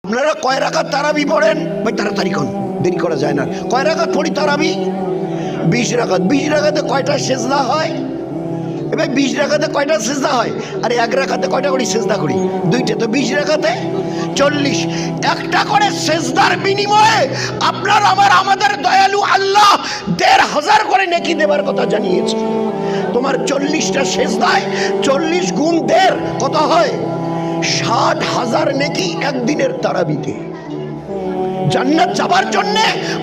আপনারা কয় রাকাত তারাবি পড়েন? ভাই তাড়াতাড়ি কোন, দেরি করা যায় না। কয় রাকাত পড়ি তারাবি? 20 রাকাত। 20 রাকাতে কয়টা সেজদা হয়? এবার 20 রাকাতে কয়টা সেজদা হয়? আর এক রাকাতে কয়টা করে সেজদা করি? দুইটা। তো 20 রাকাতে 40। একটা করে সেজদার বিনিময়ে আপনার আমাদের দয়ালু আল্লাহ 1500 করে নেকি দেবার কথা জানিয়েছে। তোমার 40টা সেজদায় 40 গুণ 1.5 কত হয়? 60,000 নেকি একদিনের তারাবিতে। জান্নাত যাবার জন্য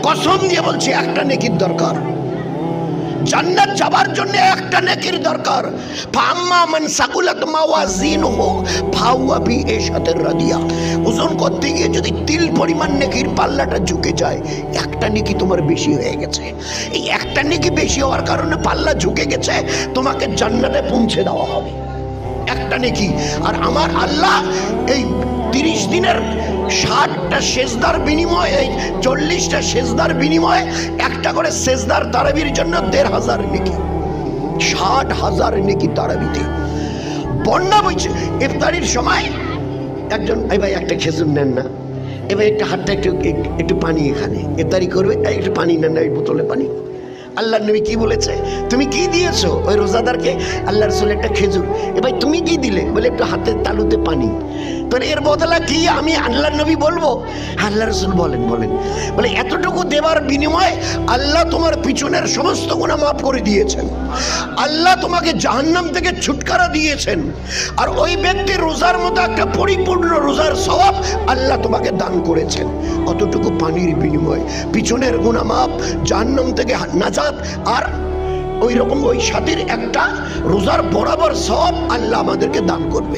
কসম দিয়ে বলছি একটা নেকির দরকার। জান্নাত যাবার জন্য একটা নেকির দরকার। ফাম্মা মান সাকুলাত মাওয়াজিনহু ফাহুয়া ফি ইশাতির রাদিয়া। ওজন করতে গিয়ে যদি তিল পরিমাণ নেকির পাল্লাটা ঝুঁকে যায়, একটা নেকি তোমার বেশি হয়ে গেছে। এই একটা নেকি বেশি হওয়ার কারণে পাল্লা ঝুঁকে গেছে, তোমাকে জান্নাতে পৌঁছে দেওয়া হবে একটা নেকি। আর আমার আল্লাহ এই 30 দিনের 60টা সেজদার বিনিময়ে, এই 40টা সেজদার বিনিময়ে একটা করে সেজদার তারাবির জন্য 1500 নেকি, 60,000 নেকি তারাবিতে। বন্যা বইছে ইফতারির সময় একজন, এই ভাই একটা খেজুর নেন না, এবার একটা হাতটা একটু পানি, এখানে ইফতারি করবে, একটু পানি নেন না, এই বোতলে পানি। আল্লাহ নবী কি বলেছে? তুমি কি দিয়েছো ওই রোজাদারকে? আল্লাহ রাসূল একটা খেজুর। এবার তুমি কি দিলে? বলে একটু হাতের তালুতে পানি। তাহলে এর বদলা কি আমি আল্লাহ নবী বলবো? আল্লাহ রাসূল বলেন বলে এতটুকু দেবার বিনিময়ে আল্লাহ তোমার পিছনের সমস্ত গুনাহ মাফ করে দিয়েছেন, আল্লাহ তোমাকে জাহান্নাম থেকে ছুটকারা দিয়েছেন। আর ওই ব্যক্তি রোজার মতো একটা পরিপূর্ণ রোজার সওয়াব আল্লাহ তোমাকে দান করেছেন। অতটুকু পানির বিনিময়ে পিছনের গুনাহ মাফ, জাহান্নাম থেকে নাজাত, আর ওই রকম ওই সাথীর একটা রোজার বরাবর সওয়াব আল্লাহ আমাদেরকে দান করবে।